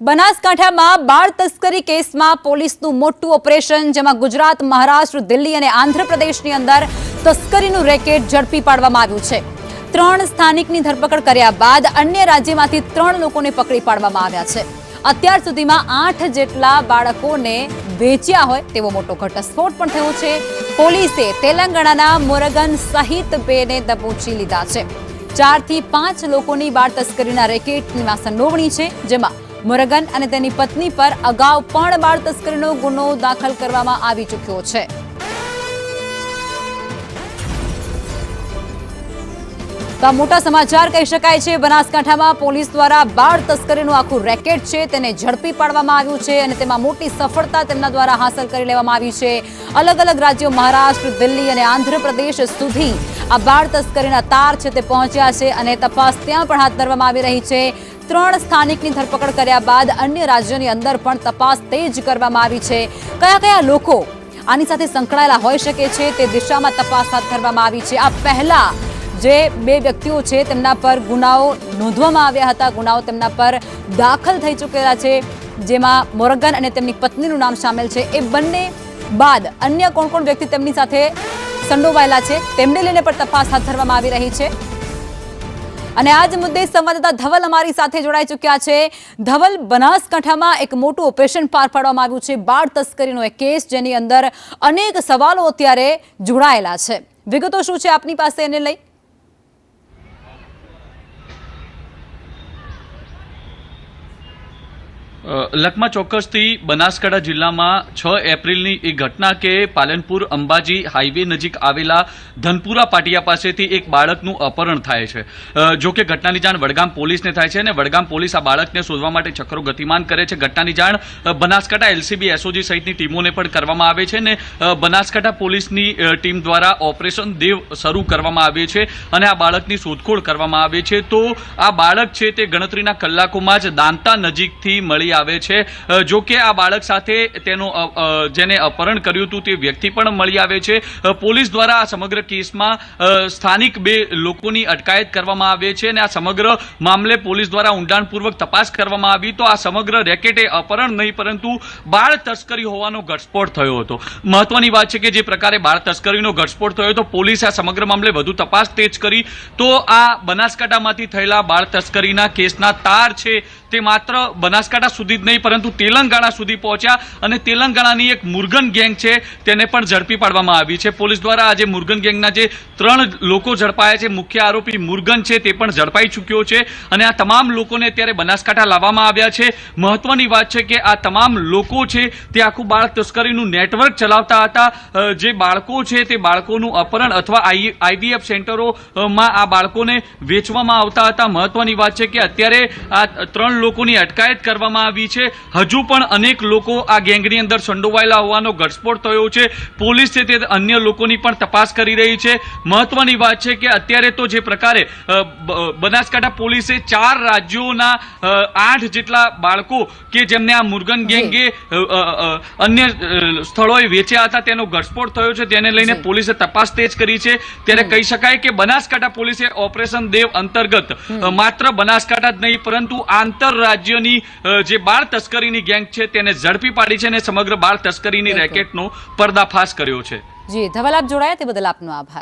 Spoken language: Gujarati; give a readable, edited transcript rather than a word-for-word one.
બનાસકાંઠામાં બાળ તસ્કરી કેસમાં પોલીસનું મોટું ઓપરેશન, જેમાં ગુજરાત, મહારાષ્ટ્ર, દિલ્હી અને આંધ્રપ્રદેશની અંદર તસ્કરીનું રેકેટ ઝડપી પાડવામાં આવ્યું છે। 3 સ્થાનિકની ધરપકડ કર્યા બાદ અન્ય રાજ્યમાંથી 3 લોકોને પકડી પાડવામાં આવ્યા છે। અત્યાર સુધીમાં 8 જેટલા બાળકોને વેચ્યા હોય તેવો મોટો ઘટસ્ફોટ પણ થયો છે। પોલીસે તેલંગાણાના મોરગન સહિત 2 ને દબોચી લીધા છે। 4 થી 5 લોકોની બાળ તસ્કરીના રેકેટમાં સંડોવણી છે, જેમાં મોરગન અને તેની પત્ની પર અગાઉ પણ બાળ તસ્કરીનો ગુનો દાખલ કરવામાં આવી ચૂક્યો છે। તો મોટા સમાચાર કહી શકાય છે। બનાસકાંઠામાં પોલીસ દ્વારા બાળ તસ્કરીનું આખું રેકેટ છે તેને ઝડપી પાડવામાં આવ્યું છે અને તેમાં મોટી સફળતા તેમના દ્વારા હાંસલ કરી લેવામાં આવી છે। અલગ અલગ રાજ્યો મહારાષ્ટ્ર, દિલ્હી અને આંધ્રપ્રદેશ સુધી આ બાળ તસ્કરીના તાર છે તે પહોંચ્યા છે અને તપાસ ત્યાં પણ હાથ ધરવામાં આવી રહી છે। 3 સ્થાનિકની ધરપકડ કર્યા બાદ અન્ય રાજ્યોની અંદર પણ તપાસ તેજ કરવામાં આવી છે। કયા કયા લોકો આની સાથે સંકળાયેલા હોઈ શકે છે તે દિશામાં તપાસ હાથ ધરવામાં આવી છે। આ પહેલા જે 2 વ્યક્તિઓ છે તેમના પર ગુનાઓ નોંધવામાં આવ્યા હતા, ગુનાઓ તેમના પર દાખલ થઈ ચૂકેલા છે, જેમાં મોરગન અને તેમની પત્નીનું નામ સામેલ છે। એ બંને બાદ અન્ય કોણ કોણ વ્યક્તિ તેમની સાથે સંડોવાયેલા છે તેમને લઈને પણ તપાસ હાથ ધરવામાં આવી રહી છે। અને આ જ મુદ્દે સંવાદદાતા ધવલ અમારી સાથે જોડાઈ ચૂક્યા છે। ધવલ, બનાસકાંઠામાં એક મોટું ઓપરેશન પાર પાડવામાં આવ્યું છે, બાળ તસ્કરીનો એક કેસ જેની અંદર અનેક સવાલો અત્યારે જોડાયેલા છે। વિગતો શું છે આપની પાસે એને લઈ? લખમાં ચોક્કસથી બનાસકાંઠા જિલ્લામાં 6 એપ્રિલની એ ઘટના કે પાલનપુર અંબાજી હાઈવે નજીક આવેલા ધનપુરા પાટિયા પાસેથી એક બાળકનું અપહરણ થાય છે। જો કે ઘટનાની જાણ વડગામ પોલીસને થાય છે અને વડગામ પોલીસ આ બાળકને શોધવા માટે ચક્રો ગતિમાન કરે છે। ઘટનાની જાણ બનાસકાંઠા એલસીબી, એસઓજી સહિતની ટીમોને પણ કરવામાં આવે છે અને બનાસકાંઠા પોલીસની ટીમ દ્વારા ઓપરેશન દેવ શરૂ કરવામાં આવે છે અને આ બાળકની શોધખોળ કરવામાં આવે છે। તો આ બાળક છે તે ગણતરીના કલાકોમાં જ દાંતા નજીકથી મળી આવે છે। જો કે આ બાળક સાથે તેનો જેને અપહરણ કર્યું હતું તે વ્યક્તિ પણ મળી આવે છે। પોલીસ દ્વારા આ સમગ્ર કેસમાં સ્થાનિક 2 લોકોની અટકાયત કરવામાં આવે છે અને આ સમગ્ર મામલે પોલીસ દ્વારા ઊંડાણપૂર્વક તપાસ કરવામાં આવી તો આ સમગ્ર રેકેટે અપહરણ નહીં પરંતુ બાળ તસ્કરી હોવાનો ઘટસ્ફોટ થયો હતો। મહત્વની વાત છે કે જે પ્રકારે બાળ તસ્કરીનો ઘટસ્ફોટ થયો તો પોલીસે આ સમગ્ર મામલે વધુ તપાસ તેજ કરી તો આ બનાસકાંઠામાંથી થયેલા બાળ તસ્કરીના કેસના તાર છે તે માત્ર બનાસકાંઠા સુધી જ નહીં પરંતુ તેલંગાણા સુધી પહોંચ્યા અને તેલંગાણાની એક મુરગન ગેંગ છે તેને પણ ઝડપી પાડવામાં આવી છે। પોલીસ દ્વારા આજે મુરગન ગેંગના જે 3 લોકો ઝડપાયા છે, મુખ્ય આરોપી મુરગન છે તે પણ ઝડપાઈ ચૂક્યો છે અને આ તમામ લોકોને અત્યારે બનાસકાંઠા લાવવામાં આવ્યા છે। મહત્વની વાત છે કે આ તમામ લોકો છે તે આખું બાળ તસ્કરીનું નેટવર્ક ચલાવતા હતા। જે બાળકો છે તે બાળકોનું અપહરણ અથવા આઈવીએફ સેન્ટરોમાં આ બાળકોને વેચવામાં આવતા હતા। મહત્વની વાત છે કે અત્યારે આ 3 લોકોની અટકાયત કરવામાં આવી છે। હજુ પણ અનેક લોકો આ ગેંગની અંદર સંડોવાયેલા હોવાનો ઘટસ્ફોટ થયો છે। પોલીસ છે તે અન્ય લોકોની પણ તપાસ કરી રહી છે। મહત્વની વાત છે કે અત્યારે તો જે પ્રકારે બનાસકાંઠા પોલીસે 4 રાજ્યોના 8 જેટલા બાળકો કે જેમને આ મુરગન ગેંગે અન્ય સ્થળોએ વેચ્યા હતા તેનો ઘટસ્ફોટ થયો છે, તેને લઈને પોલીસે તપાસ તેજ કરી છે। ત્યારે કહી શકાય કે બનાસકાંઠા પોલીસે ઓપરેશન દેવ અંતર્ગત માત્ર બનાસકાંઠા જ નહીં પરંતુ આંતરરાજ્યની જે બાળ તસ્કરીની ગેંગ છે તેને ઝડપી પાડી છે અને સમગ્ર બાળ તસ્કરીની રેકેટનો પર્દાફાશ કર્યો છે। જી ધવલ, આપ જોડાયા તે બદલ આપનો આભાર।